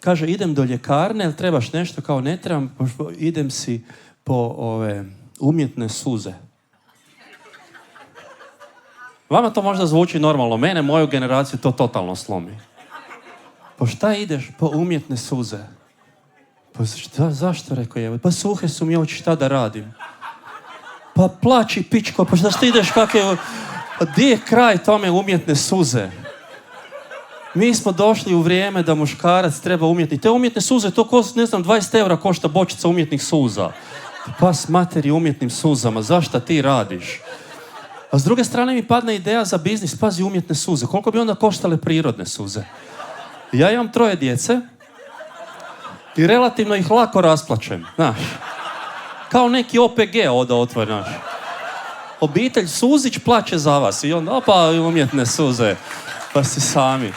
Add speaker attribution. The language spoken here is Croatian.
Speaker 1: Kaže, idem do ljekarne, jel trebaš nešto? Kao, ne trebam, idem si po umjetne suze. Vama to možda zvuči normalno, mene, moju generaciju, to totalno slomi. Pa šta ideš po umjetne suze? Pa zašto, rekao je? Pa suhe su mi oči, šta da radim? Pa plači, pičko, pa šta ideš kakve... Pa gdje je kraj tome umjetne suze? Mi smo došli u vrijeme da muškarac treba umjetni. Te umjetne suze, to košta, 20 eura košta bočica umjetnih suza. Pa s materi umjetnim suzama, zašto ti radiš? A s druge strane mi padne ideja za biznis, pazi, umjetne suze. Koliko bi onda koštale prirodne suze? Ja imam 3 djece i relativno ih lako rasplačem, znaš. Kao neki OPG ovdje otvori, znaš. Obitelj Suzić plaće za vas i onda, opa, umjetne suze, pa si sami.